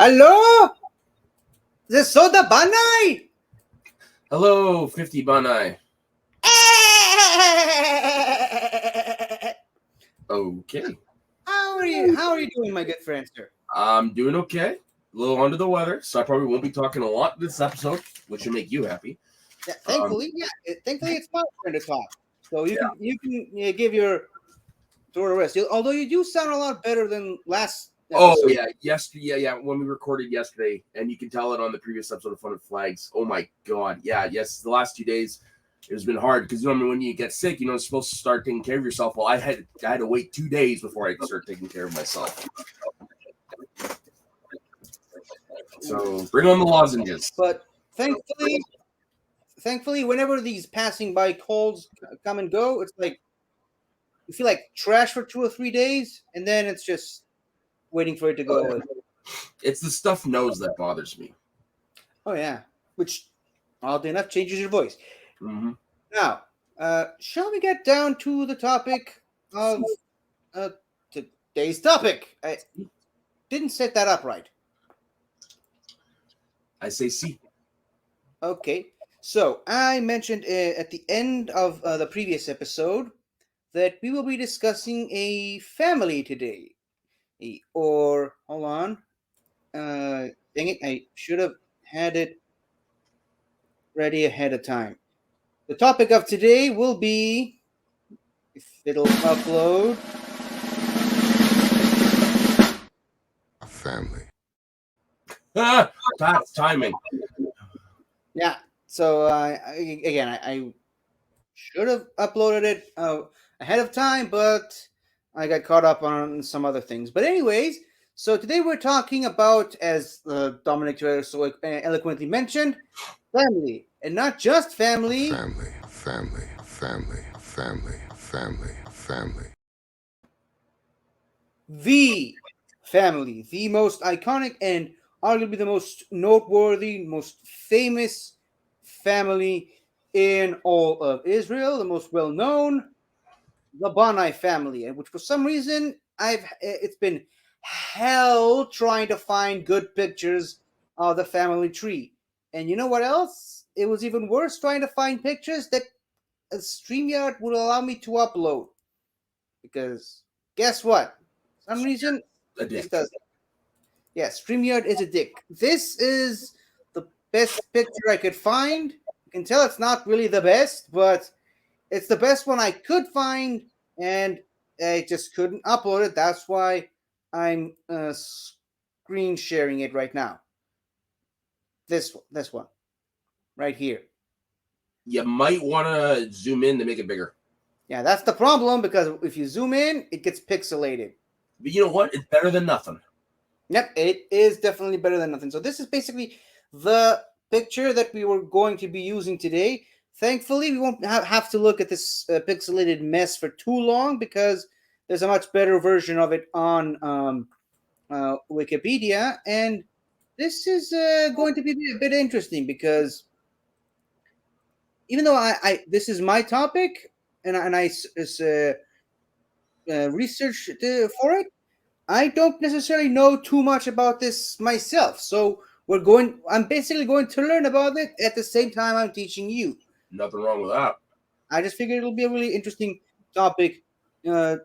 Hello? The soda Banai? Hello, 50 Banai. Okay. How are you doing, my good friend, sir? I'm doing okay. A little under the weather, so I probably won't be talking a lot this episode, which will make you happy. Yeah, Um, thankfully it's my turn to talk. So you yeah. can give your throat a rest. Although you do sound a lot better than last Oh episode. yeah, yeah. When we recorded yesterday, and you can tell it on the previous episode of Fun of Flags. Oh my god, yeah, yes. The last 2 days, it's been hard because normally when you get sick, you're supposed to start taking care of yourself. Well, I had to wait 2 days before I could start taking care of myself. So bring on the lozenges. But thankfully, whenever these passing by colds come and go, it's like you feel like trash for 2 or 3 days, and then it's just waiting for it to go away. It's the stuffed nose that bothers me. Oh yeah, which oddly enough changes your voice. Mm-hmm. Now, shall we get down to the topic of uh, today's topic? I didn't set that up right. I say see. Okay, so I mentioned at the end of the previous episode that we will be discussing a family today. Or, hold on. Dang it, I should have had it ready ahead of time. The topic of today will be, if it'll upload, A family. That's timing. yeah. So I should have uploaded it ahead of time, but I got caught up on some other things. But anyways, so today we're talking about, as Dominic Toretto so eloquently mentioned, family, and not just family. Family. A family. A family. A family. A family. A family. The family, the most iconic and arguably the most noteworthy, most famous family in all of Israel, the most well known, the Banai family, and which for some reason it's been hell trying to find good pictures of the family tree. And you know what else? It was even worse trying to find pictures that a StreamYard would allow me to upload. Because guess what? For some reason A this dick. does. Yeah, StreamYard is a dick. This is the best picture I could find. You can tell it's not really the best, but it's the best one I could find, and I just couldn't upload it. That's why I'm screen sharing it right now. This one, right here. You might want to zoom in to make it bigger. Yeah, that's the problem, because if you zoom in, it gets pixelated. But you know what? It's better than nothing. Yep, it is definitely better than nothing. So this is basically the picture that we were going to be using today. Thankfully, we won't have to look at this pixelated mess for too long, because there's a much better version of it on Wikipedia. And this is going to be a bit interesting, because even though this is my topic and I researched for it, I don't necessarily know too much about this myself. So I'm basically going to learn about it at the same time I'm teaching you. Nothing wrong with that. I just figured it'll be a really interesting topic to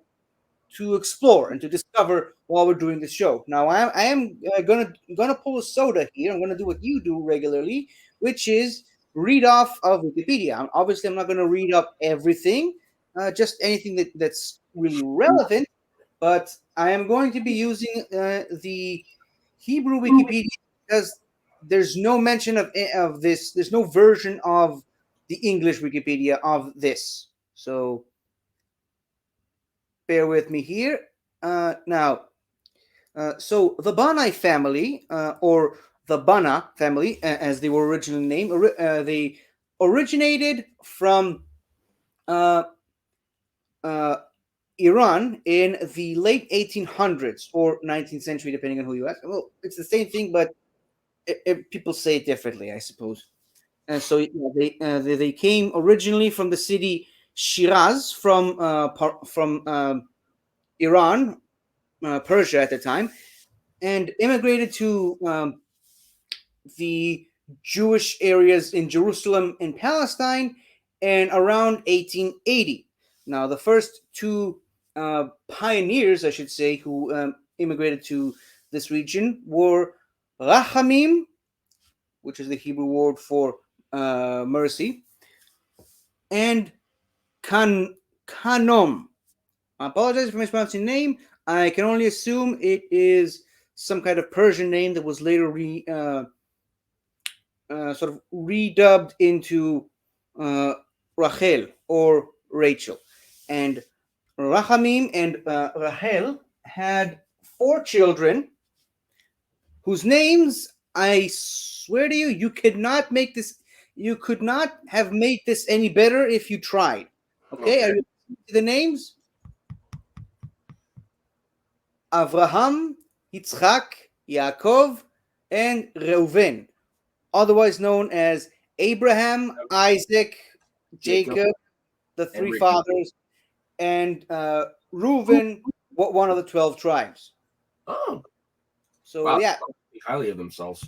explore and to discover while we're doing this show. Now, I am gonna pull a soda here. I'm gonna do what you do regularly, which is read off of Wikipedia. Obviously, I'm not gonna read up everything, just anything that's really relevant. But I am going to be using the Hebrew Wikipedia, because there's no mention of this. There's no version of the English Wikipedia of this. So bear with me here. Now, so the Banai family, or the Bana family, as they were originally named, they originated from uh, uh, Iran in the late 1800s or 19th century, depending on who you ask. Well, it's the same thing, but people say it differently, I suppose. And so they came originally from the city Shiraz, from Iran, Persia at the time, and immigrated to the Jewish areas in Jerusalem and Palestine and around 1880. Now, the first two pioneers, I should say, who immigrated to this region were Rachamim, which is the Hebrew word for mercy, and Kanom. I apologize for mispronouncing the name. I can only assume it is some kind of Persian name that was later sort of redubbed into Rachel or Rachel. And Rachamim and Rachel had four children whose names, I swear to you, you could not have made this any better if you tried. Okay, Okay. are you the names? Avraham, Yitzchak, Yaakov, and Reuven, otherwise known as Abraham, Isaac, Jacob Jacob, the and three Rachel. fathers, and Reuven, one of the 12 tribes. Oh, So wow. yeah, They think highly of themselves.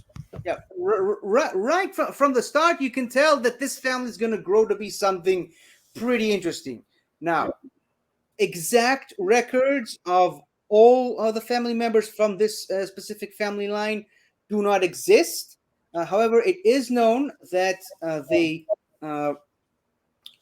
yeah, right from the start, you can tell that this family is going to grow to be something pretty interesting. Now, exact records of all of the family members from this specific family line do not exist. However, it is known that uh,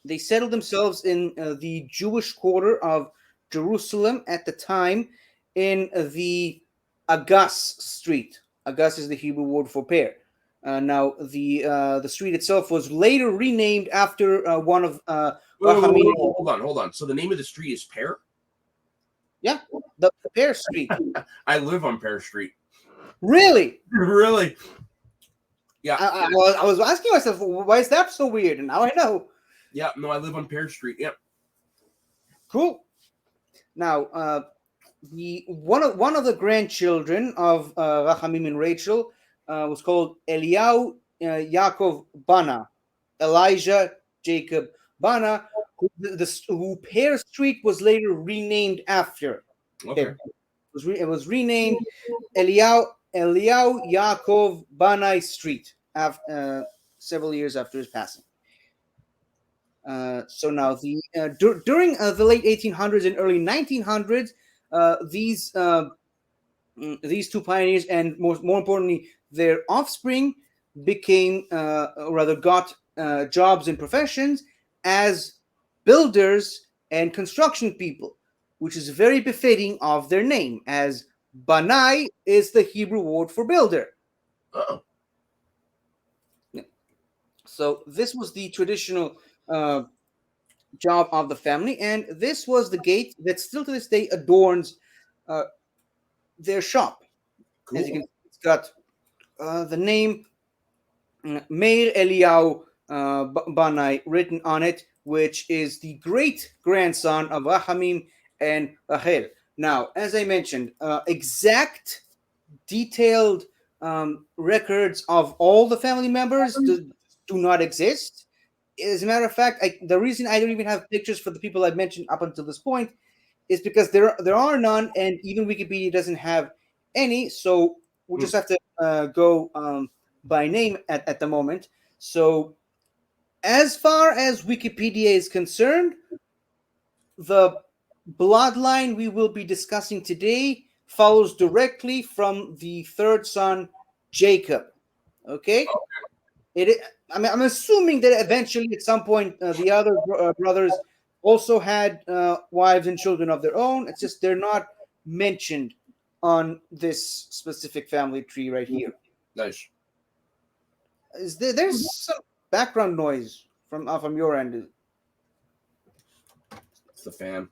they settled themselves in the Jewish quarter of Jerusalem at the time in the Agas Street. Agas is the Hebrew word for pear. Now, the street itself was later renamed after one of Rahamim. Hold on. So the name of the street is Pear? Yeah, the Pear Street. I live on Pear Street. Really? Really? Yeah. I was asking myself, why is that so weird? And now I know. Yeah, no, I live on Pear Street. Yep. Cool. Now, the one of the grandchildren of Rachamim and Rachel was called Eliyahu Yaakov Bana, Elijah Jacob Bana, who Pear Street was later renamed after. Okay. It was renamed Eliyahu Yaakov Banai Street after, several years after his passing. So now during the late 1800s and early 1900s, these two pioneers and more importantly their offspring became rather got jobs and professions as builders and construction people, which is very befitting of their name, as Banai is the Hebrew word for builder. Oh. So this was the traditional job of the family, and this was the gate that still to this day adorns their shop. Cool. As you can see, it's got the name Meir Eliyahu Banai written on it, which is the great grandson of Rachamim and Rachel. Now, as I mentioned, exact, detailed records of all the family members do not exist. As a matter of fact, the reason I don't even have pictures for the people I've mentioned up until this point is because there are none, and even Wikipedia doesn't have any. So we'll just have to go by name at the moment. So as far as Wikipedia is concerned, the bloodline we will be discussing today follows directly from the third son, Jacob. Okay? I'm assuming that eventually, at some point, the other brothers also had wives and children of their own. It's just they're not mentioned on this specific family tree right here. Nice. There's some background noise from your end? It's the fan.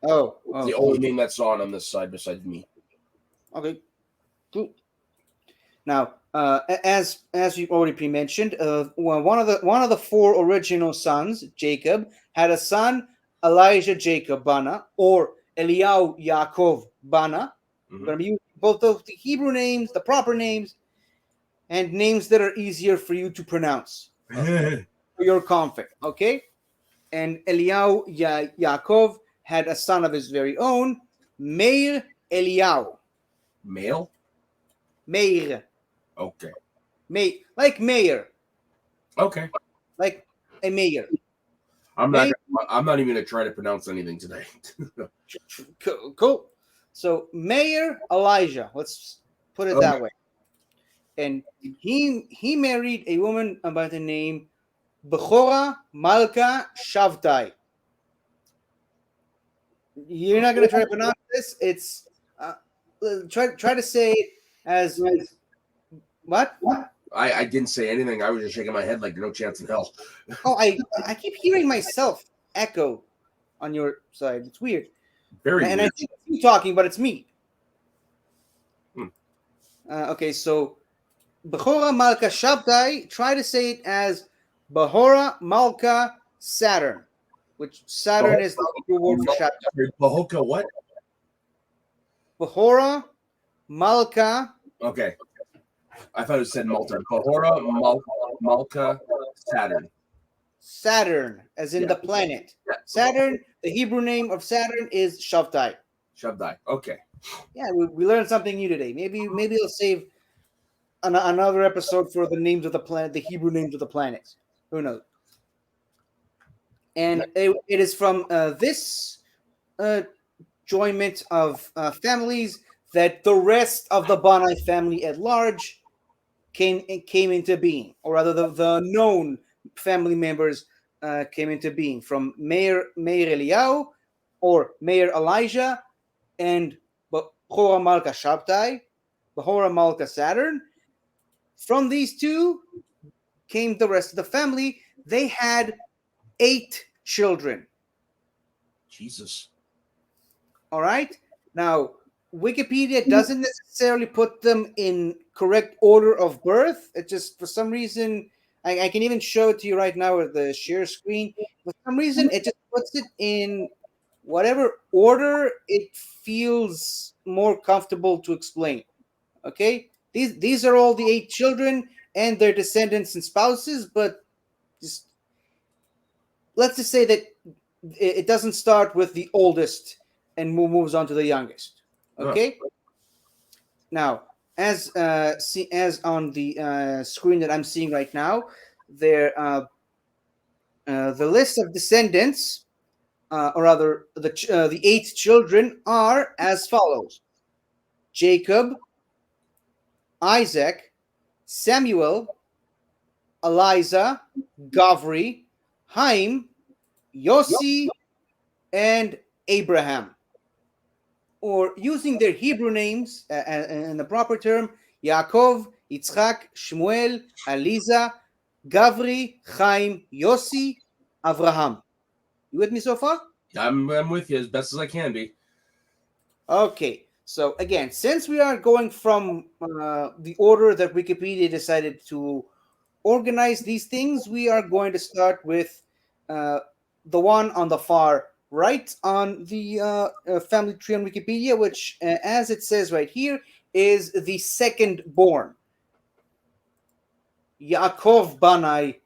Oh, It's the only thing that's on this side besides me. Okay, cool. Now, as you've already pre-mentioned, one of the four original sons, Jacob, had a son, Elijah Jacob Bana, or Eliyahu Yaakov Bana. Mhm. We're going to be using both of the Hebrew names, the proper names, and names that are easier for you to pronounce for your comfort. Okay, and Eliyahu Yaakov had a son of his very own, Meir Eliyahu. Male? Meir. Okay. Like mayor. Okay. Like a mayor. I'm not. Meir. I'm not even gonna try to pronounce anything today. Cool. So Mayor Elijah. Let's put it Okay. that way. And he married a woman by the name Bechora Malka Shavtai. You're not gonna try to pronounce this. It's uh, try to say it as what? I didn't say anything. I was just shaking my head like no chance in hell. Oh, I keep hearing myself echo on your side. It's weird, Very and I weird. think it's you talking, but it's me. Hmm. Okay, so Behora Malka Shabtai, try to say it as Behora Malka Saturn, which Saturn is the Hebrew word for Shabtai. Bahoka what? Behora Malka Okay. I thought it said Malta. Bahora, Malka, Saturn. Saturn, as in Yeah. the planet. Yeah. Saturn, the Hebrew name of Saturn is Shabtai. Shabdai. Okay. Yeah, we learned something new today. Maybe I'll save another episode for the names of the planet, the Hebrew names of the planets. Who knows? And it is from this uh, joyment of families that the rest of the Banai family at large came into being, or rather, the known family members came into being from Meir Eliyahu or Meir Elijah and Behora Malka Shabtai, Behora Malka Saturn. From these two came the rest of the family. They had 8 children. Jesus. All right. Now, Wikipedia doesn't necessarily put them in correct order of birth. It just, for some reason, I can even show it to you right now with the share screen. For some reason, it just puts it in whatever order it feels more comfortable to explain. Okay. These are all the 8 children and their descendants and spouses, but just let's just say that it doesn't start with the oldest and moves on to the youngest. Okay. Now, as on the screen that I'm seeing right now, there the list of descendants, or rather, the 8 children are as follows: Jacob, Isaac, Samuel, Eliza, Gavri, Haim, Yossi, and Abraham. Or using their Hebrew names in the proper term, Yaakov, Yitzchak, Shmuel, Aliza, Gavri, Chaim, Yossi, Avraham. You with me so far? I'm with you as best as I can be. Okay. So again, since we are going from the order that Wikipedia decided to organize these things, we are going to start with uh, the one on the far right on the family tree on Wikipedia, which, as it says right here, is the second born. Yaakov Banai,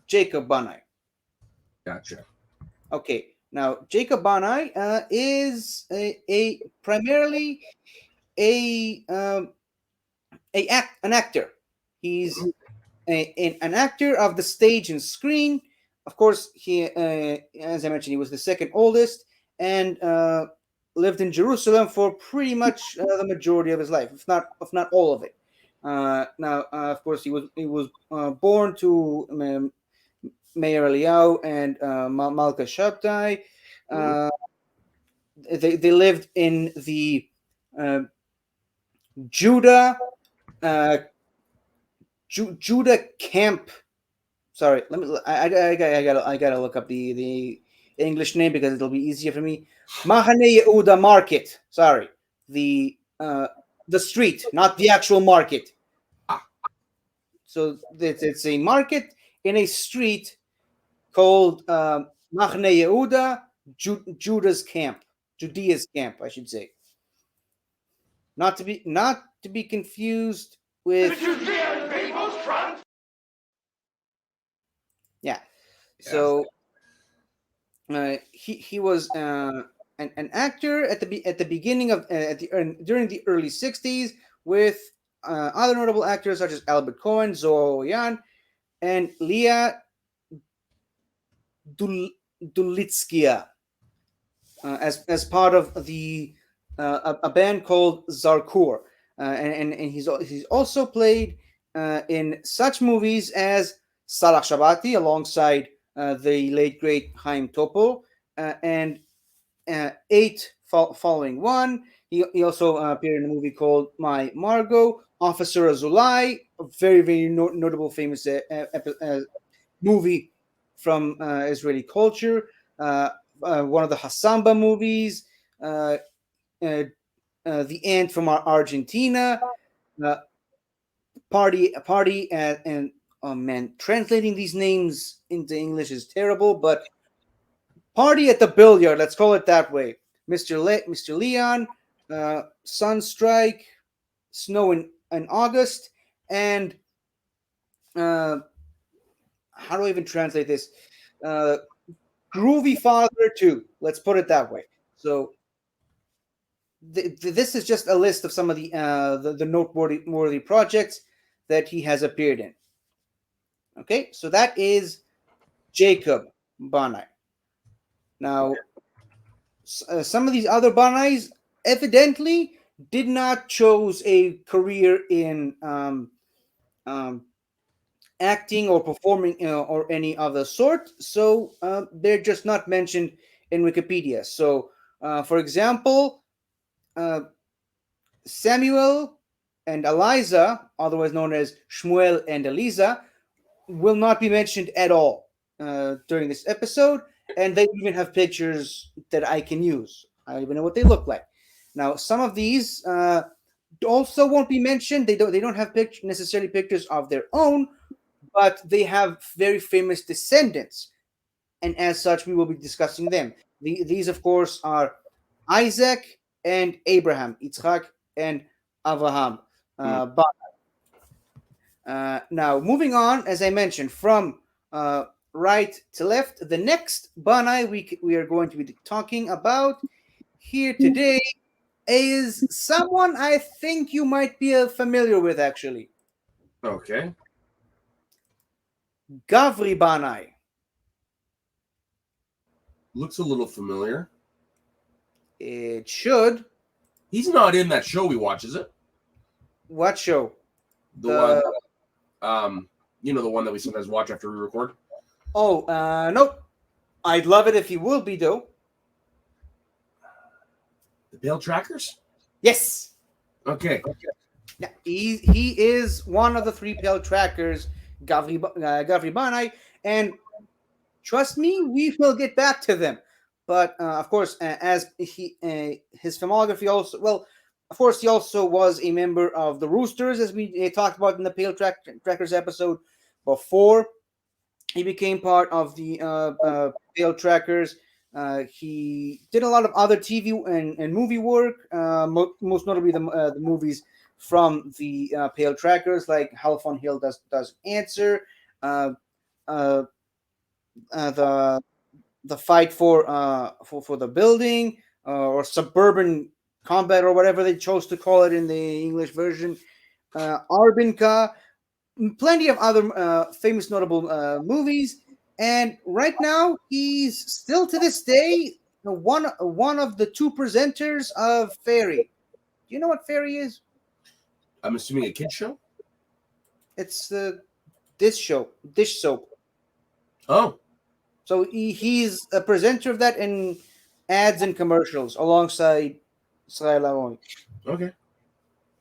Jacob Banai. Gotcha. Okay, now Jacob Banai is a primarily a an actor. He's an actor of the stage and screen. Of course, as I mentioned, he was the second oldest and lived in Jerusalem for pretty much the majority of his life, if not all of it. Now, of course, he was born to Meir Eliyahu and Malka Shabtai. Uh, they lived in the uh, Judah uh, Judah camp. Sorry, let me. I gotta look up the English name because it'll be easier for me. Mahane Yehuda Market. Sorry, the the street, not the actual market. Ah. So it's a market in a street called Mahane Yehuda, Judah's camp, Judea's camp, I should say. Not to be confused with. Yeah. Yeah. So he was an actor at the beginning of during the early '60s with other notable actors such as Albert Cohen, Zoe Yan, and Leah Dulitskia as part of the a band called Zarkur, and he's also played in such movies as Salah Shabati alongside the late great Chaim Topol, and eight following one. He also appeared in a movie called My Margot, Officer Azulai, a very notable famous movie from Israeli culture. One of the Hassamba movies, uh, uh, The Ant from Argentina, uh, Party, and oh man, translating these names into English is terrible, but Party at the Billiard, let's call it that way. Mr. Leon, Sunstrike, Snow in August, and uh, how do I even translate this? Uh, Groovy Father 2. Let's put it that way. So this is just a list of some of the noteworthy projects that he has appeared in. Okay, so that is Jacob Banai. Now, some of these other Banais evidently did not chose a career in um, acting or performing or any other sort, so they're just not mentioned in Wikipedia. So, for example, uh, Samuel and Eliza, otherwise known as Shmuel and Eliza, will not be mentioned at all during this episode, and they even have pictures that I can use. I don't even know what they look like. Now, some of these also won't be mentioned. They don't have necessarily pictures of their own, but they have very famous descendants, and as such, we will be discussing them. These, of course, are Isaac and Abraham, Yitzchak and Abraham. But now, moving on, as I mentioned, from right to left, the next Banai we are going to be talking about here today is someone I think you might be familiar with, actually. Okay. Gavri Banai. Looks a little familiar. It should. He's not in that show we watch, is it? What show? The one, the one that we sometimes watch after we record. Oh, nope. I'd love it if you will be, though. The Pale Trackers? Yes. Okay. Yeah, he is one of the three pale trackers, Gavri Banai, and trust me, we will get back to them. But of course, as his filmography also, well, of course, he also was a member of the Roosters, as we talked about in the Trackers episode before. He became part of the Pale Trackers. He did a lot of other TV and movie work, most notably the movies from the Pale Trackers, like Hal von Hill does Answer, uh, uh, the fight for the building, or suburban combat, or whatever they chose to call it in the English version. Arbinka, plenty of other famous, notable movies. And right now, he's still to this day one of the two presenters of Fairy. Do you know what Fairy is? I'm assuming a kid show? It's the dish soap. Oh. So he's a presenter of that in ads and commercials alongside Sly Laron. Okay.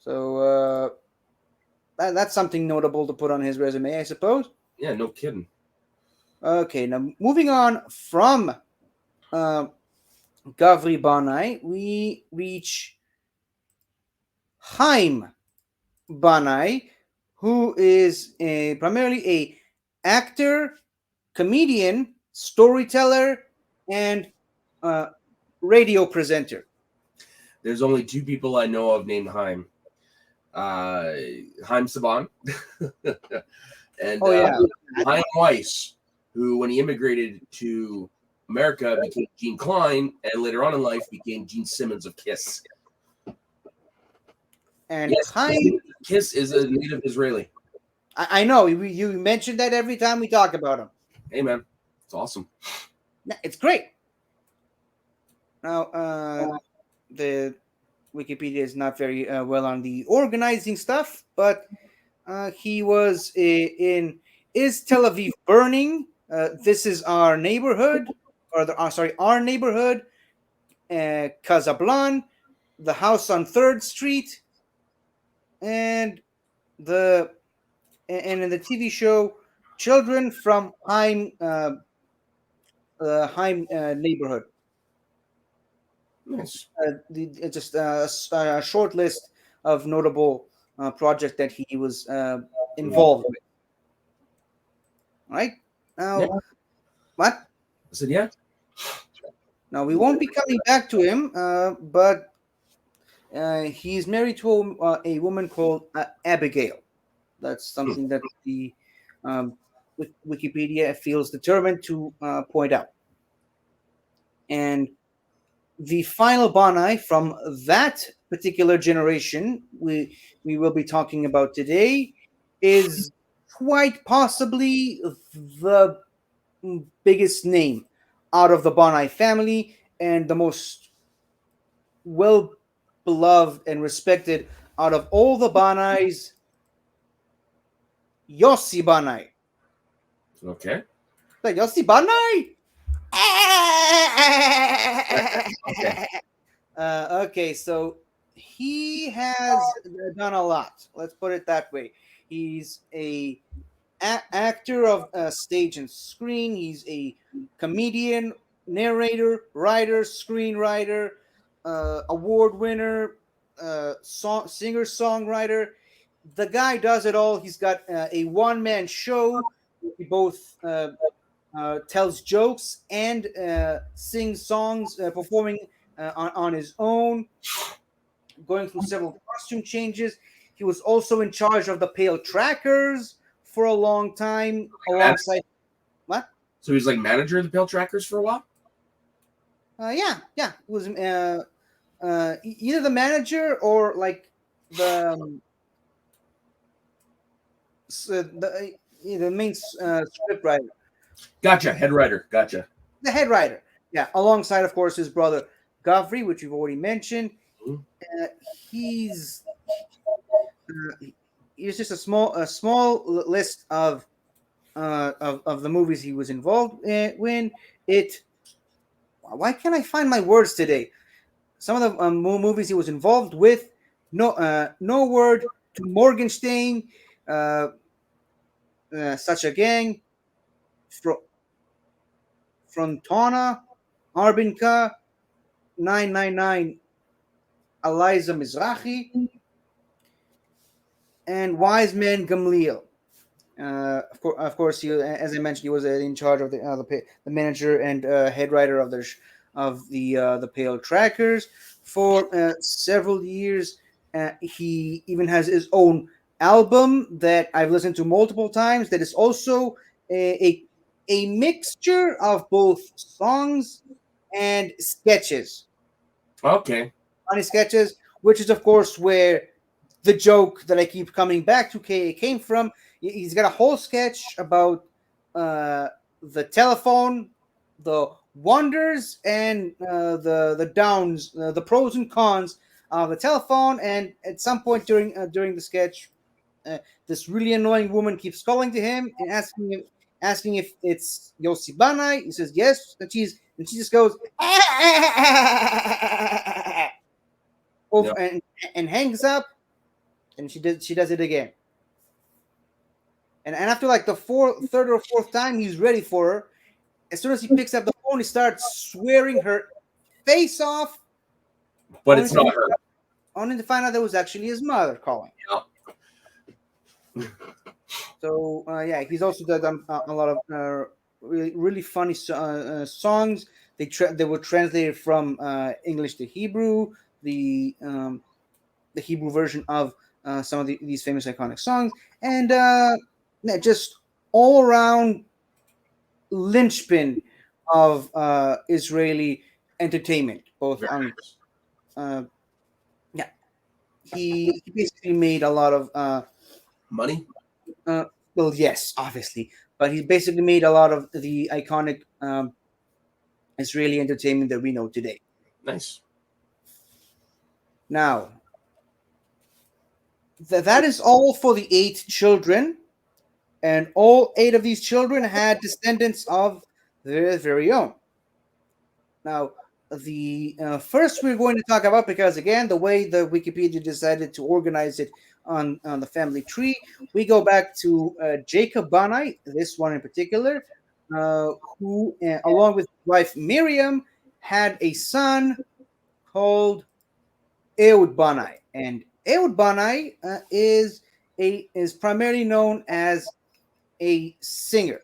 So that's something notable to put on his resume, I suppose. Yeah, no kidding. Okay, now moving on from Gavri Banai, we reach Chaim Banai, who is primarily a actor, comedian, storyteller, and radio presenter. There's only two people I know of named Haim. Haim Saban and Haim Weiss, who, when he immigrated to America, became Gene Klein, and later on in life became Gene Simmons of Kiss. And yes, Chaim, Kiss is a native Israeli. I know you mentioned that every time we talk about him. Hey, man, it's awesome. It's great. Now, the Wikipedia is not very well on the organizing stuff, but he was in Is Tel Aviv Burning? This is our neighborhood, or sorry, our neighborhood. Casablanca, The House on Third Street, and the and in the TV show Children from Heim neighborhood. Nice. It's just a short list of notable projects that he was involved with. Right now, Yeah. what? I said, yeah. Now we won't be coming back to him, but he's married to a woman called Abigail. That's something that the um, Wikipedia feels determined to point out. And the final Banai from that particular generation we will be talking about today is quite possibly the biggest name out of the Banai family and the most well beloved and respected out of all the Banais, Yossi Banai. Okay. Like Yossi Banai? Okay. Okay, so he has done a lot. Let's put it that way. He's a actor of stage and screen. He's a comedian, narrator, writer, screenwriter, award winner, singer songwriter. The guy does it all. He's got a one man show. He both tells jokes and sings songs, performing on his own, going through several costume changes. He was also in charge of the Pale Trackers for a long time, alongside what? So he's like manager of the Pale Trackers for a while? Yeah. It was either the manager or like the the main script writer, Gotcha. Head writer. Gotcha. the head writer. Yeah, alongside of course his brother Gavri, which we've already mentioned. Mhm. He's here's just a small list of the movies he was involved in. When it, why can't I find my words today? Some of the movies he was involved with: No Word to Morgenstein, uh, Such a Gang, Fro- Frontona, Arbinka, 999, Eliza Mizrahi, and Wise Man Gamliel. Of course, he, as I mentioned, he was in charge of the manager and head writer of the Pale Trackers for several years. He even has his own album that I've listened to multiple times. That is also a mixture of both songs and sketches. Okay. Funny sketches, which is of course where the joke that I keep coming back to came from. He's got a whole sketch about uh, the telephone, the wonders and the downs, the pros and cons of the telephone. And at some point during the sketch, this really annoying woman keeps calling to him and asking if it's Yossi Banai. He says yes, and she just goes Yeah. over and hangs up, and she does it again. And after like the third or fourth time, he's ready for her. As soon as he picks up the phone, he starts swearing her face off. But Only it's to, not her. only to find out that was actually his mother calling. Yeah. So yeah, he's also done a lot of really funny songs. They were translated from English to Hebrew. The Hebrew version of some of these famous iconic songs, and yeah, just all around linchpin of Israeli entertainment, both Very on nice. uh, yeah. he basically made a lot of Money. uh, well, yes, obviously, but he basically made a lot of the iconic Israeli entertainment that we know today. Nice. Now, that is all for the 8 children, and all 8 of these children had descendants of their very own. Now, the first we're going to talk about, because again, the way the Wikipedia decided to organize it on the family tree, we go back to Jacob Banai, this one in particular, uh, who, along with his wife Miriam, had a son called Ehud Banai, and Ehud Banai is primarily known as a singer,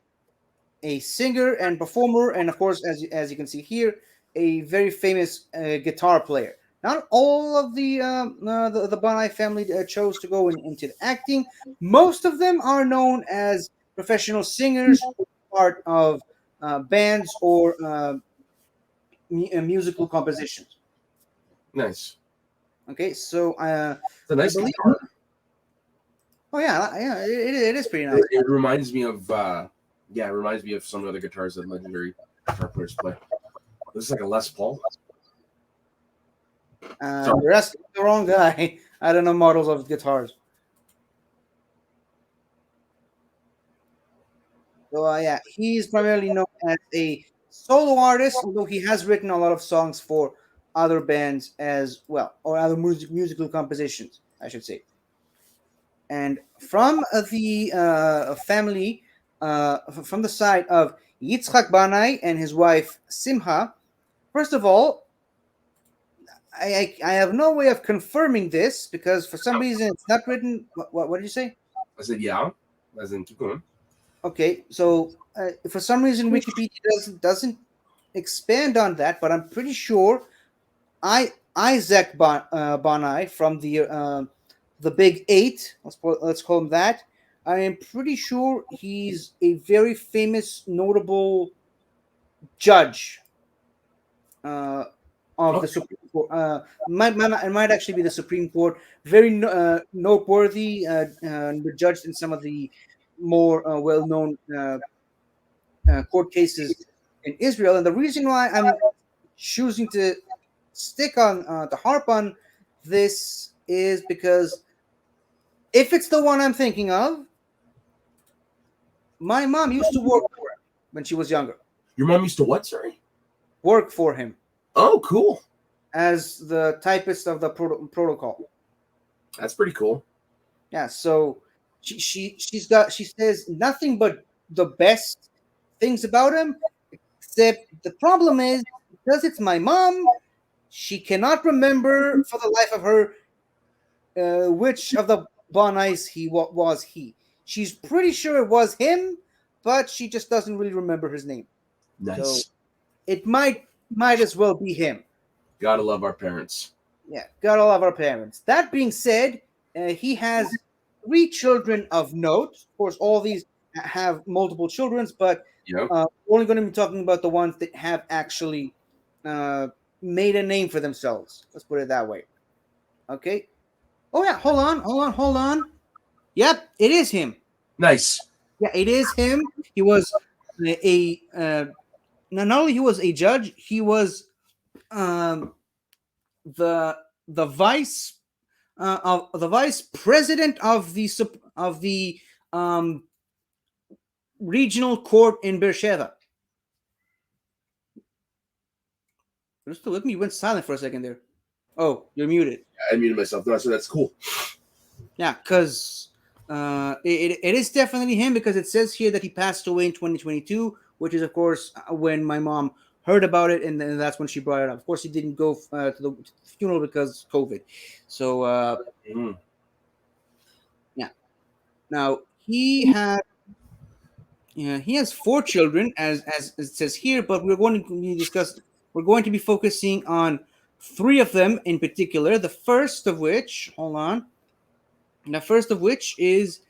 and performer, and of course, as you can see here, a very famous guitar player. Not all of the Banai family chose to go into the acting. Most of them are known as professional singers, part of bands or musical compositions. Nice. Okay, so It's a I nice believe. guitar. Oh yeah, yeah, it is pretty nice. It reminds me of yeah, it reminds me of some of the other guitars that legendary guitar players play. This is like a Les Paul. Sorry. You're asking the wrong guy. I don't know models of guitars. So yeah, he's primarily known as a solo artist, although he has written a lot of songs for other bands as well, or other musical compositions, I should say. And from the family, from the side of Yitzhak Banai and his wife Simha, first of all, I have no way of confirming this because for some reason it's not written. What did you say? I said yeah. As in keep going. Okay, so for some reason Wikipedia doesn't expand on that, but I'm pretty sure Isaac Bonai from the Big Eight. Let's call him that. I am pretty sure he's a very famous, notable judge uh, of the Okay. Supreme Court. It might actually be the Supreme Court. Very noteworthy, judged in some of the more well-known court cases in Israel. And the reason why I'm choosing to stick on to harp on this is because if it's the one I'm thinking of, my mom used to work for him when she was younger. Your mom used to what? Sorry. Work for him Oh, cool. as the typist of the protocol. That's pretty cool. Yeah, so she says nothing but the best things about him. Except the problem is because it's my mom, she cannot remember for the life of her which of the Bonais was he. She's pretty sure it was him, but she just doesn't really remember his name. So Nice. it might as well be him. Gotta love our parents. Yeah, gotta love our parents. That being said, he has 3 children of note. Of course, all these have multiple children, but Yep. we're only going to be talking about the ones that have actually uh, made a name for themselves. Let's put it that way. Okay. Oh yeah, hold on. Yep, it is him. Nice. Yeah, it is him. He was not only he was a judge, he was um, the the vice of the vice president of the um, regional court in Beersheba. Just look, me went silent for a second there. Oh, you're muted. I muted myself. No, so that's cool. Yeah, because it is definitely him because it says here that he passed away in 2022, which is, of course, when my mom heard about it, and then that's when she brought it up. Of course, he didn't go to the funeral because COVID. So, Mm. yeah. Now, he has 4 children, as it says here, but we're going to be focusing on 3 of them in particular. The first of which, hold on, the first of which is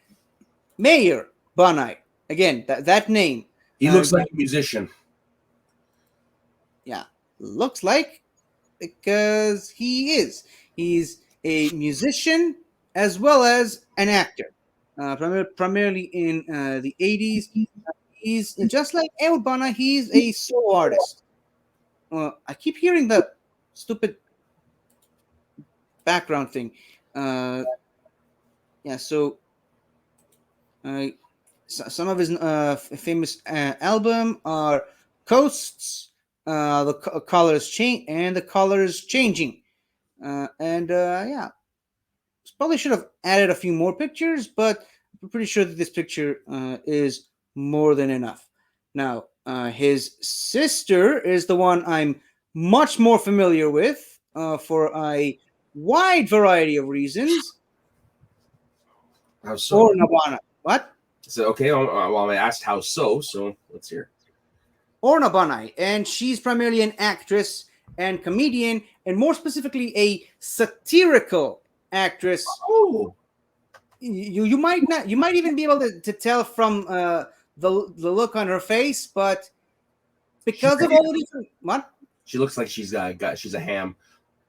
Mayor Banai. Again, that name. He looks like a musician. Yeah, looks like because he is. He's a musician as well as an actor, primarily in the 80s. He's just like Ehud Banai, he's a solo artist. I keep hearing the stupid background thing. Uh, yeah, so uh, some of his famous album are Coasts, the colors change, and the colors changing, and yeah, probably should have added a few more pictures, but I'm pretty sure that this picture is more than enough. Now, his sister is the one I'm much more familiar with for a wide variety of reasons. How so? Or Nabana. What? So okay. Well, I asked how so. So let's hear. Orna Banai, and she's primarily an actress and comedian, and more specifically, a satirical actress. Oh, You might not, you might even be able to tell from the look on her face, but she, because of all the different what? she looks like she's a ham,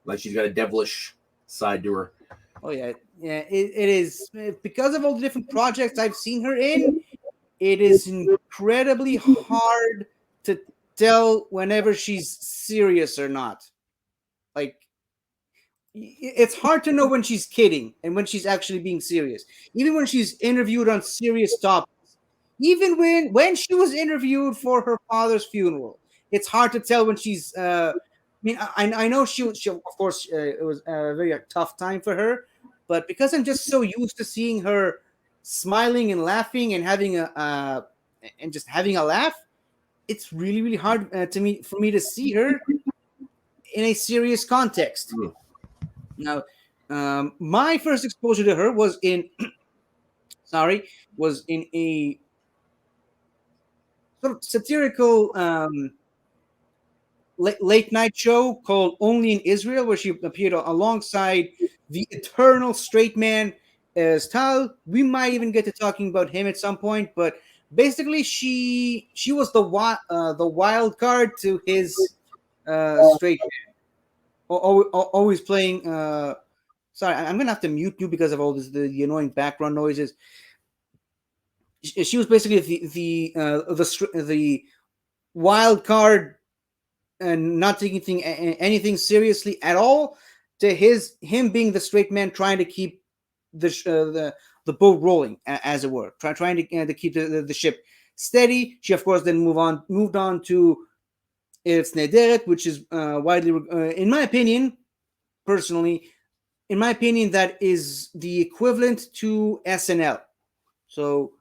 like she's got a devilish side to her. Oh yeah, yeah, it is because of all the different projects I've seen her in. It is incredibly hard to tell whenever she's serious or not. Like it's hard to know when she's kidding and when she's actually being serious. Even when she's interviewed on serious topics, even when she was interviewed for her father's funeral, it's hard to tell when she's. I mean, I know she of course it was a very tough time for her, but because I'm just so used to seeing her smiling and laughing and having a and just having a laugh, it's really hard to me for me to see her in a serious context. Mm. Now, my first exposure to her was in sorry was in a sort of satirical late night show called Only in Israel, where she appeared alongside the eternal straight man as Tal. We might even get to talking about him at some point, but basically, she was the wild card to his straight man, always playing. Sorry, I'm gonna have to mute you because of all the annoying background noises. She was basically the wild card and not taking anything seriously at all. To him being the straight man trying to keep the boat rolling, as it were, trying to keep the ship steady. She of course then moved on to Eretz Nederet, which is widely, in my opinion, personally, in my opinion, that is the equivalent to SNL. So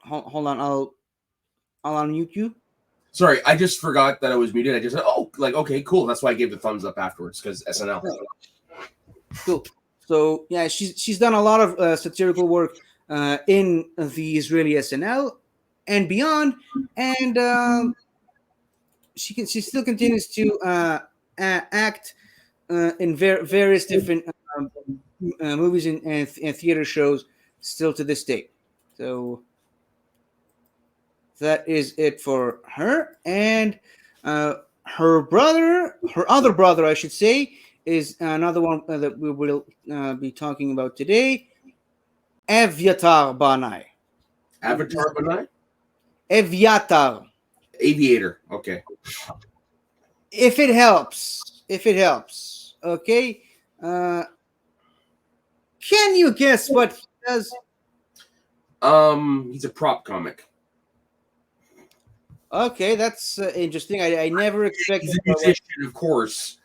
hold on, I'll unmute you. Sorry, I just forgot that I was muted. I just said, "Oh, like okay, cool." That's why I gave the thumbs up afterwards because SNL. Cool. So yeah, she's done a lot of satirical work in the Israeli SNL and beyond, and she still continues to act in various different movies and theater shows still to this day. So that is it for her. And her other brother, I should say, is another one that we will be talking about today. Evyatar Banai. Avatar Banai? Evyatar. Aviator. Okay. If it helps. If it helps. Okay. Uh, can you guess what he does? He's a prop comic. Okay, that's interesting. I never expected. He's a musician, of course.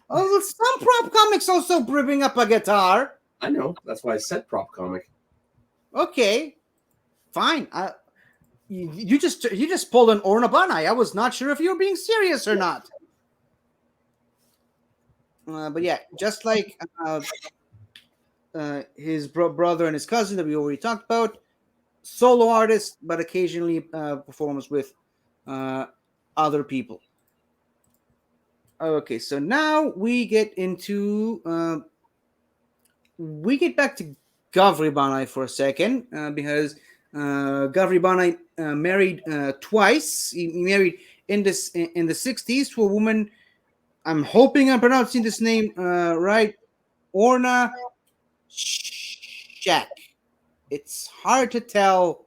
Oh, some prop comics also bring up a guitar. I know. That's why I said prop comic. Okay, fine. You just pulled an Orna Banai. I was not sure if you were being serious or not. But yeah, just like his brother and his cousin that we already talked about, solo artist, but occasionally performs with other people. Okay, so now we get into we get back to Gavri Banai for a second because Gavri Banai married twice. He married in the 60s to a woman. I'm hoping I'm pronouncing this name right. Orna Shack. It's hard to tell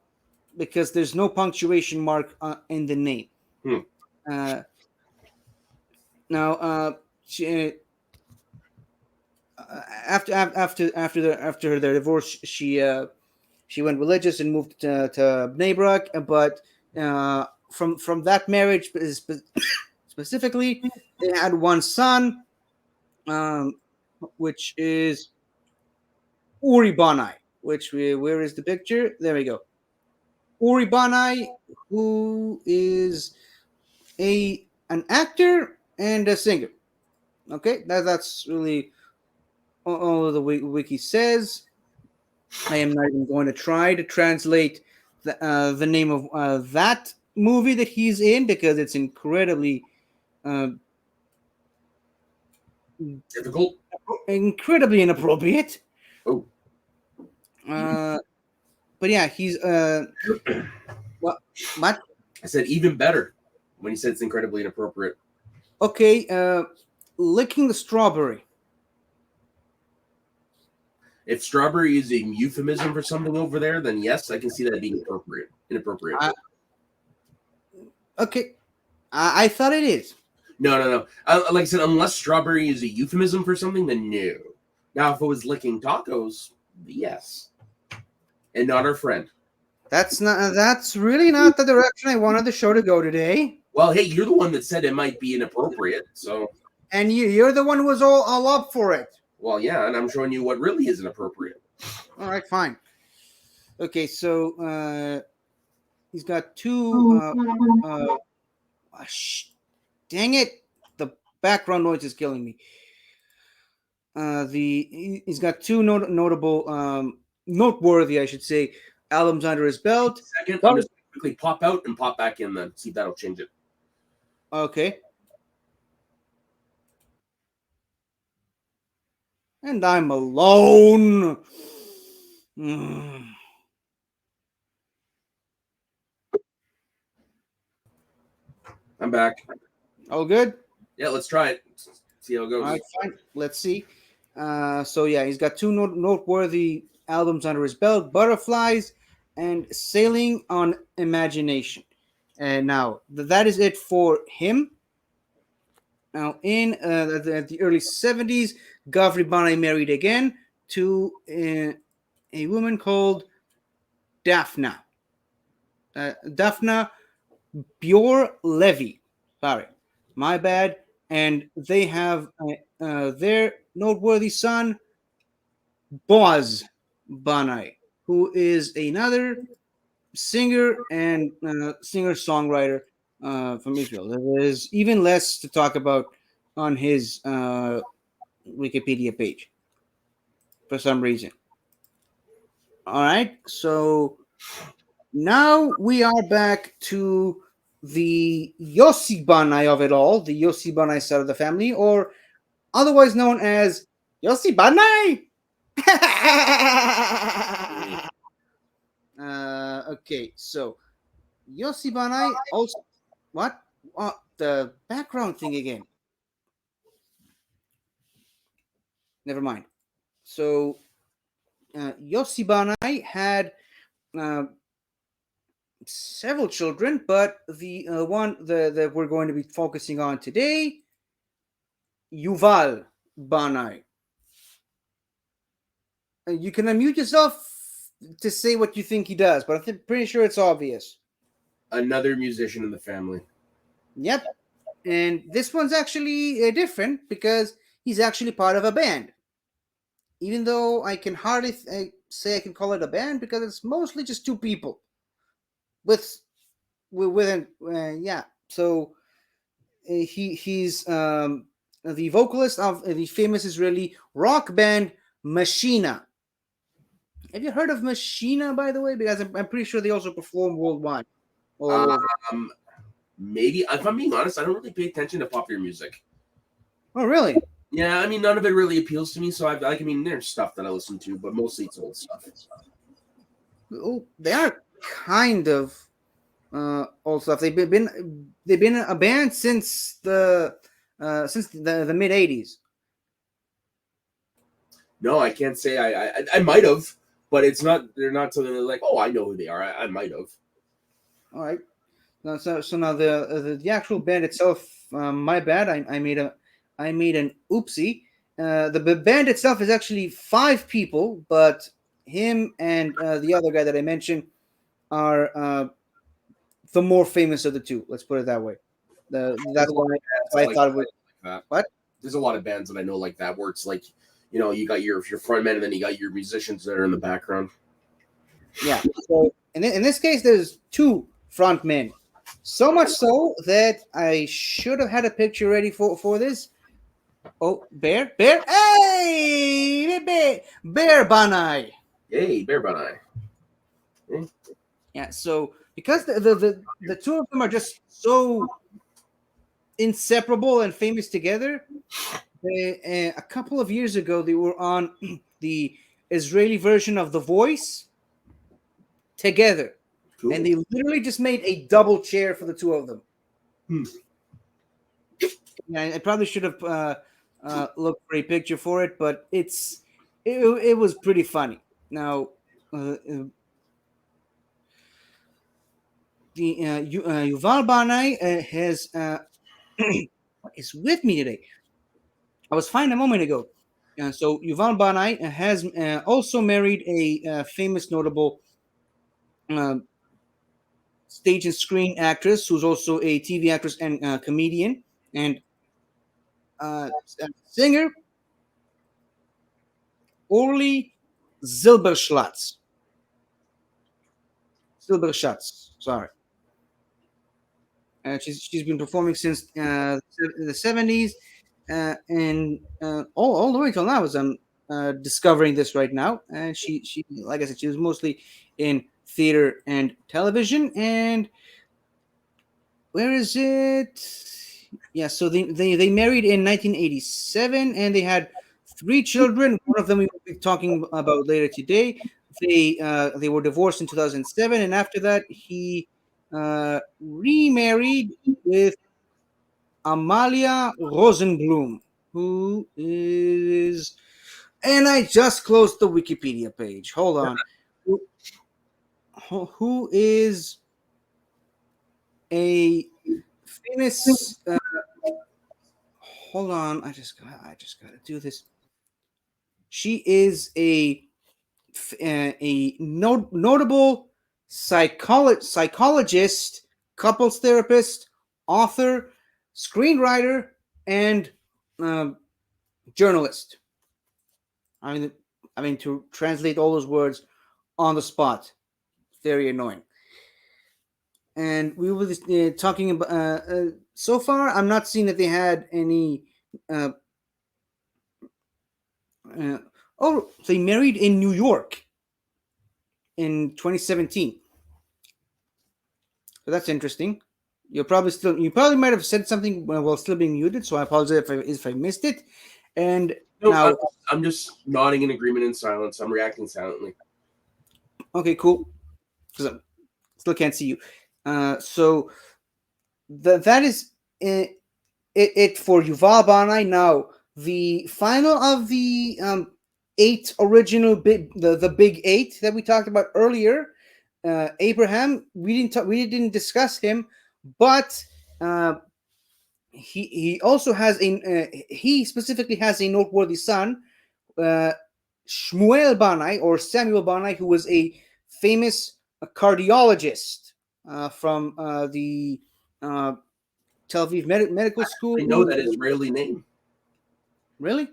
because there's no punctuation mark in the name. Hmm. Uh, now, she, after their divorce, she went religious and moved to Bnei Brak, but from that marriage specifically, they had one son, um, which is Uri Banai. Where is the picture? There we go. Uri Banai, who is an actor and a singer. Okay, that's really all the wiki says. I am not even going to try to translate the name of that movie that he's in because it's uh, Difficult. incredibly inappropriate. Oh, Uh, but yeah, he's what what? I said even better when he said it's incredibly inappropriate. Okay, licking the strawberry. If strawberry is a euphemism for something over there, then yes, I can see that being appropriate. Inappropriate. Okay, I thought it is. No. Like I said, unless strawberry is a euphemism for something, then no. Now, if it was licking tacos, yes. And not our friend. That's not. That's really not the direction I wanted the show to go today. Well, hey, you're the one that said it might be inappropriate, so. And you're the one who was all up for it. Well, yeah, and I'm showing you what really is inappropriate. All right, fine. Okay, so he's got two. Dang it! The background noise is killing me. He's got two notable, noteworthy, I should say, albums under his belt. Second, I'm just going to quickly pop out and pop back in then. See if that'll change it. Okay. And I'm alone. I'm back. All good? Yeah, let's try it. See how it goes. All right, fine. Let's see. So yeah, he's got two noteworthy albums under his belt: Butterflies and Sailing on Imagination. And now that is it for him. Now, in the early 70s, Gavri Banai married again to a woman called Daphna. Daphna Bjor Levy. Sorry, my bad. And they have their noteworthy son, Boaz Banai, who is another singer and singer-songwriter from Israel. There is even less to talk about on his Wikipedia page for some reason. All right, so now we are back to the Yossi Banai of it all, the Yossi Banai side of the family, or otherwise known as Yossi Banai. Okay, so Yossi Banai also what? The background thing again. Never mind. So Yossi Banai had uh, several children, but the one that we're going to be focusing on today, Yuval Banai. You can unmute yourself to say what you think he does, but I'm pretty sure it's obvious. Another musician in the family. Yep. And this one's actually different because he's actually part of a band. Even though I can hardly say I can call it a band because it's mostly just two people. Yeah. So he's the vocalist of the famous Israeli rock band Machina. Have you heard of Machina, by the way? Because I'm pretty sure they also perform worldwide. Maybe, if I'm being honest, I don't really pay attention to popular music. Oh, really? Yeah, I mean, none of it really appeals to me. So there's stuff that I listen to, but mostly it's old stuff. Oh, they are kind of old stuff. They've been a band since the mid '80s. No, I can't say I might have, but it's not. They're not something like, oh, I know who they are. I might have. All right. Now, so now the actual band itself, my bad. I made an oopsie. The band itself is actually five people, but him and the other guy that I mentioned are the more famous of the two. Let's put it that way. There's That's a lot why, of bands I like thought it was that. what. There's a lot of bands that I know like that, where it's like, you know, you got your front men and then you got your musicians that are in the background. Yeah. So in this case, there's two front men. So much so that I should have had a picture ready for this. Oh, bear! Hey, bear, Banai. Hey, Bear Banai. Yeah. So because the two of them are just so inseparable and famous together, a couple of years ago they were on the Israeli version of The Voice together, and Cool. they literally just made a double chair for the two of them. Hmm. Yeah, I probably should have looked for a picture for it, but it was pretty funny. Now, Yuval Banai has what is with me today? I was fine a moment ago. So Yuval Banai has also married a famous, notable uh, stage and screen actress who's also a TV actress and comedian and singer, Orly Zilberschlatz. Silberschatz, sorry. She's been performing since the 70s, and all the way till now. As I'm discovering this right now, and she like I said, she was mostly in theater and television. And where is it? Yeah, so they married in 1987, and they had three children. One of them we will be talking about later today. They were divorced in 2007, and after that he remarried with Amalia Rosenblum, who is, and I just closed the Wikipedia page. Hold on, who is a famous? Hold on, I just gotta do this. She is a notable psychologist, couples therapist, author, screenwriter, and um, journalist. I mean, to translate all those words on the spot, very annoying. And we were talking about. So far, I'm not seeing that they had any. Uh, oh, they married in New York in 2017. So that's interesting. You probably might have said something while still being muted, so I apologize if I missed it. And No, now, I'm just nodding in agreement in silence. I'm reacting silently. okay, cool, because I still can't see you. So that is it for Yuval Banai. Now, the final of the eight original the big eight that we talked about earlier. Abraham, we didn't discuss him, but he also has he specifically has a noteworthy son, uh, Shmuel Banai or Samuel Banai, who was a famous cardiologist from the uh, Tel Aviv Medical School. I know that Israeli name. Really?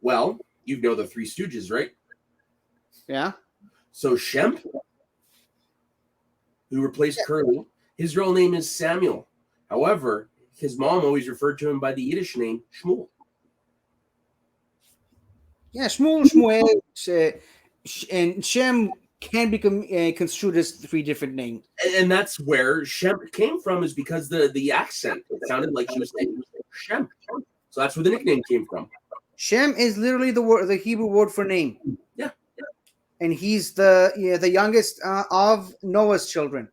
Well, you know the Three Stooges, right? Yeah. So Shemp, who replaced Curly, his real name is Samuel. However, his mom always referred to him by the Yiddish name Shmuel. Yeah, Shmuel, and Shem can be construed as three different names. And that's where Shemp came from, is because the accent. It sounded like she was saying Shemp. So that's where the nickname came from. Shem is literally the Hebrew word for name. Yeah. And he's the youngest of Noah's children.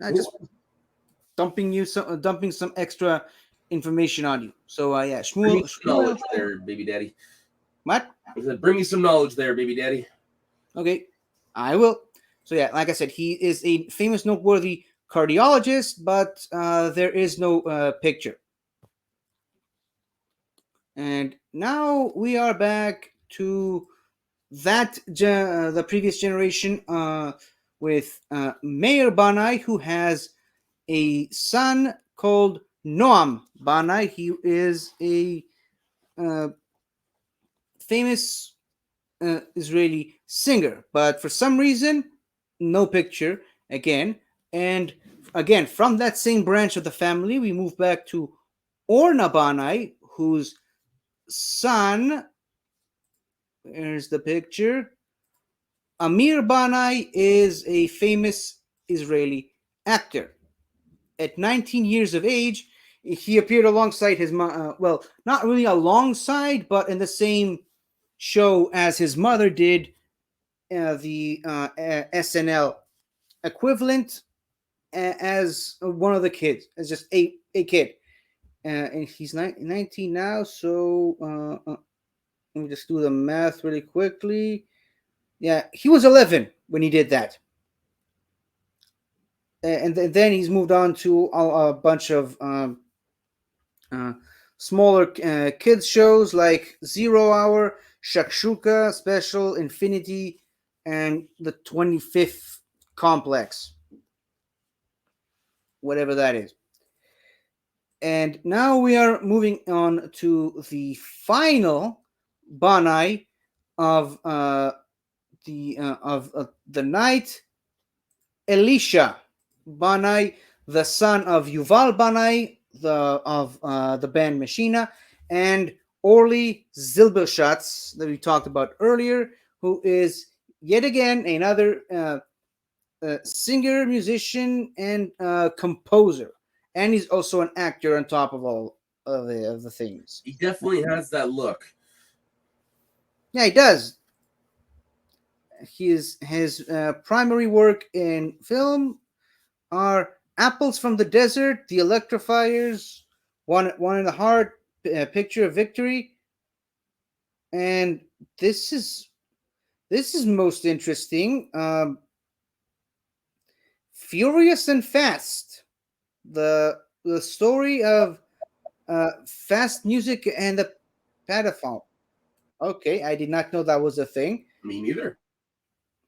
Cool. Just dumping some extra information on you. So yeah, Bring me Shmuel, some knowledge there, baby daddy. what? I said, bring me some knowledge there, baby daddy. Okay, I will. So yeah, like I said, he is a famous, noteworthy cardiologist, but there is no picture. And now we are back to the previous generation with Mayor Banai, who has a son called Noam Banai. He is a uh, famous Israeli singer, but for some reason, no picture again. And again, from that same branch of the family, we move back to Orna Banai, whose son, here's the picture. Amir Banai is a famous Israeli actor. At 19 years of age, he appeared alongside his well, not really alongside, but in the same show as his mother did, the SNL equivalent, as one of the kids, as just a kid. And he's 19 now, so let me just do the math really quickly. Yeah, he was 11 when he did that. And then he's moved on to a bunch of uh, smaller kids shows like Zero Hour, Shakshuka Special, Infinity, and the 25th Complex, whatever that is. And now we are moving on to the final Banai of the night, Elisha Banai, the son of Yuval Banai, the band Machina, and Orly Zilberschatz that we talked about earlier, who is yet again another singer, musician, and composer, and he's also an actor on top of all of the things. He definitely has that look. Yeah, he does. His primary work in film are Apples from the Desert, The Electrifiers, One in the Heart, Picture of Victory, and this is this is most interesting. Furious and Fast, the story of fast music and the pedophile. Okay, I did not know that was a thing. Me neither.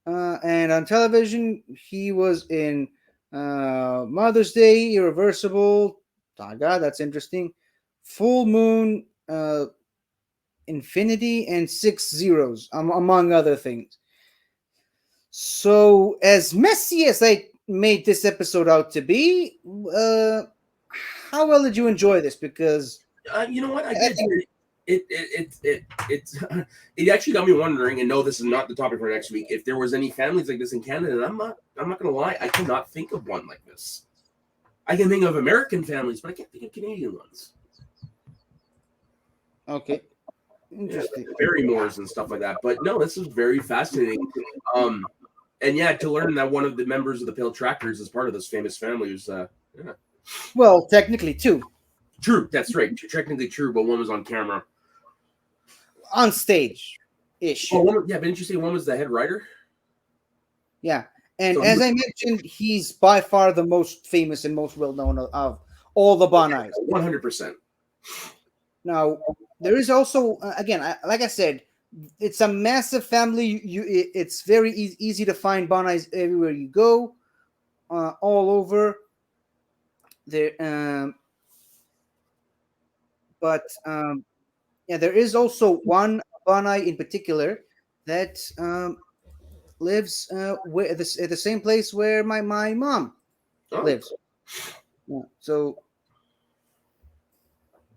And on television, he was in Mother's Day, Irreversible. Oh, God, that's interesting. Full Moon, Infinity, and Six Zeros, among other things. So, as messy as I made this episode out to be, how well did you enjoy this? Because You know what? I did. It it actually got me wondering. And no, this is not the topic for next week. If there was any families like this in Canada, and I'm not gonna lie, I cannot think of one like this. I can think of American families, but I can't think of Canadian ones. okay, interesting. Barrymores and stuff like that. But no, this is very fascinating. And yeah, to learn that one of the members of the Pale Trackers is part of this famous family was yeah. Well, technically, two True, that's right. Technically true, but one was on camera. on stage ish. Oh, yeah, but didn't you say one was the head writer? Yeah, and So as I mentioned, he's by far the most famous and most well known of all the Banais. 100%. Now, there is also again, like I said, it's a massive family. It's very easy to find Banais everywhere you go, all over. There, but yeah, there is also one Banai in particular that lives at the same place where my mom lives. Yeah, so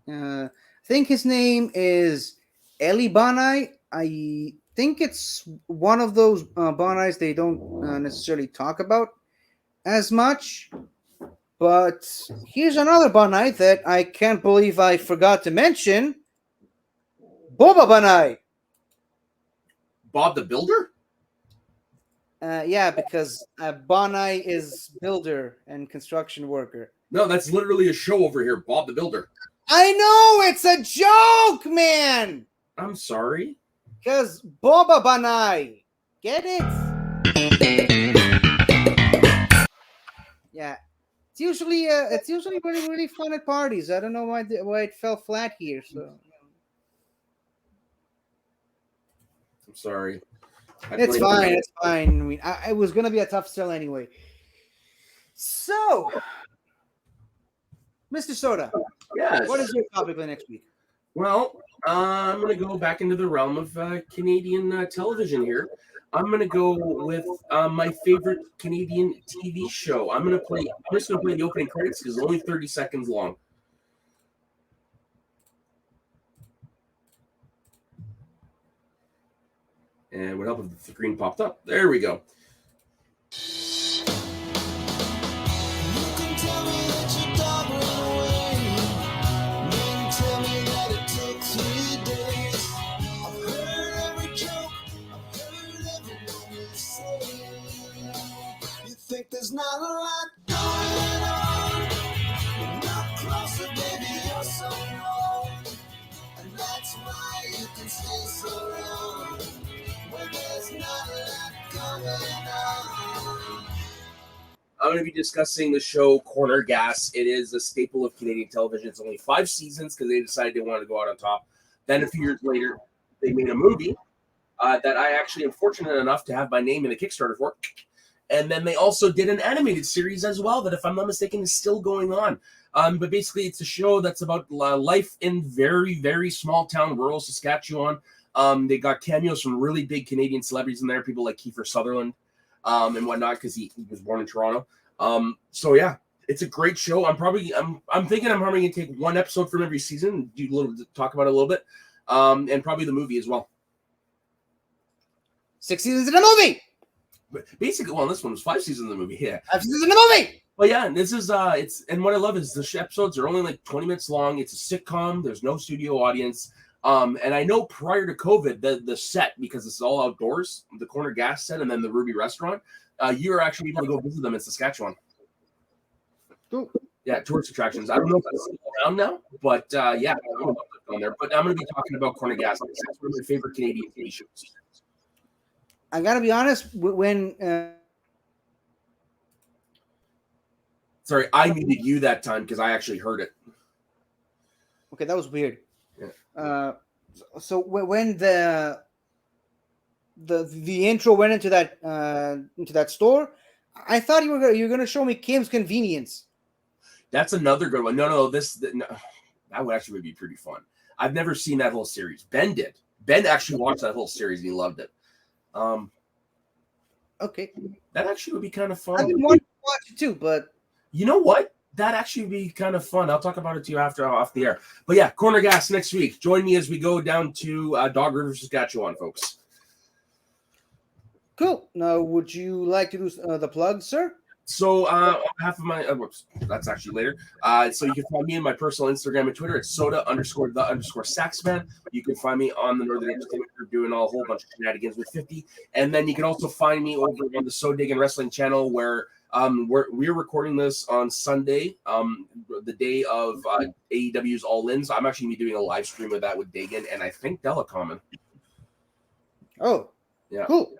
I think his name is Eli Banai. I think it's one of those Banais they don't necessarily talk about as much. But here's another Banai that I can't believe I forgot to mention. Boba Banai. Bob the Builder? Yeah, because Banai is builder and construction worker. No, that's literally a show over here. Bob the Builder. I know it's a joke, man. I'm sorry. Because Boba Banai. Get it? Yeah. It's usually really really fun at parties. I don't know why it fell flat here. So I'm sorry. it's fine. It's fine. I mean, it was gonna be a tough sell anyway. So, Mr. Soda, Yes. what is your topic for next week? Well, I'm going to go back into the realm of Canadian television here. I'm going to go with my favorite Canadian TV show. I'm just going to play the opening credits because it's only 30 seconds long. And it would help if the screen popped up. There we go. There's not a lot going on. You're not closer, baby, you're so wrong. And that's why you can stay so long. When there's not a lot going on. I'm going to be discussing the show Corner Gas. It is a staple of Canadian television. It's only 5 seasons because they decided they wanted to go out on top. Then a few years later, they made a movie that I actually am fortunate enough to have my name in the Kickstarter for. And then they also did an animated series as well that, if I'm not mistaken, is still going on. But basically, it's a show that's about life in very, very small town, rural Saskatchewan. They got cameos from really big Canadian celebrities in there, people like Kiefer Sutherland and whatnot, because he was born in Toronto. So yeah, it's a great show. I'm thinking I'm probably gonna take one episode from every season and do talk about it a little bit, and probably the movie as well. 6 seasons in a movie. But basically, well, this one was 5 seasons in the movie. Yeah, 5 seasons in a movie. Well, yeah, and this is and what I love is the episodes are only like 20 minutes long. It's a sitcom. There's no studio audience. And I know prior to COVID, the set, because it's all outdoors, the Corner Gas set, and then the Ruby Restaurant, you are actually able to go visit them in Saskatchewan. Cool. Yeah, tourist attractions. I don't know if that's still around now, but yeah, I don't know what's on there. But I'm going to be talking about Corner Gas. It's one of my favorite Canadian TV shows. I gotta be honest. When sorry, I muted you that time because I actually heard it. Okay, that was weird. Yeah. So when the intro went into that store, I thought you were gonna show me Kim's Convenience. That's another good one. No, that would actually be pretty fun. I've never seen that whole series. Ben did. Ben actually watched that whole series and he loved it. Okay, that actually would be kind of fun. I've been wanting to watch it too, but you know what? That actually would be kind of fun. I'll talk about it to you after off the air. But yeah, Corner Gas next week. Join me as we go down to Dog River, Saskatchewan, folks. Cool. Now, would you like to do the plug, sir? So on behalf of my, whoops, that's actually later. So you can find me in my personal Instagram and Twitter. It's soda_the_saxman. You can find me on the Northern Entertainment Group doing a whole bunch of shenanigans with 50. And then you can also find me over on the So Diggin' Wrestling channel where we're recording this on Sunday, the day of AEW's All In. So I'm actually going to be doing a live stream of that with Dagan and I think Delacommon. Oh, yeah. Cool.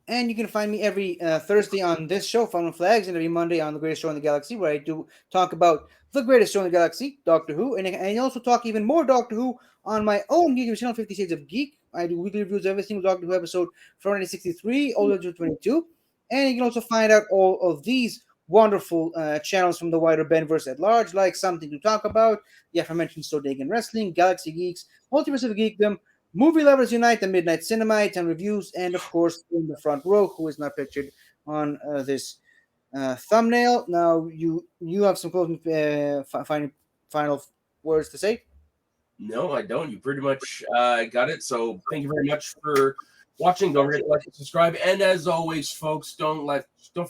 And you can find me every Thursday on this show, Fun with Flags, and every Monday on The Greatest Show in the Galaxy, where I do talk about The Greatest Show in the Galaxy, Doctor Who, and I also talk even more Doctor Who on my own YouTube channel, 50 Shades of Geek. I do weekly reviews of every single Doctor Who episode from 1963 all the way to 22. And you can also find out all of these wonderful channels from the wider Benverse at large, like Something to Talk About, the aforementioned So Diggin' Wrestling, Galaxy Geeks, Multiverse of Geekdom, Movie Lovers Unite, The Midnight Cinemites, and Reviews, and of course, In the Front Row, who is not pictured on this thumbnail. Now, you have some closing final words to say? No, I don't. You pretty much got it. So thank you very much for watching. Don't forget to like and subscribe. And as always, folks, don't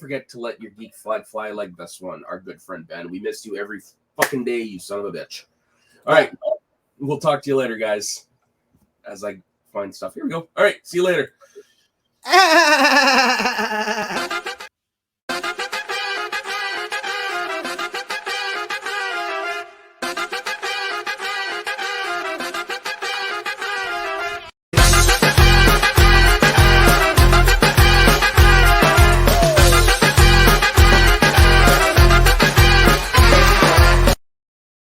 forget to let your geek flag fly like this one, our good friend Ben. We miss you every fucking day, you son of a bitch. All right. We'll talk to you later, guys. As I find stuff. Here we go. All right. See you later.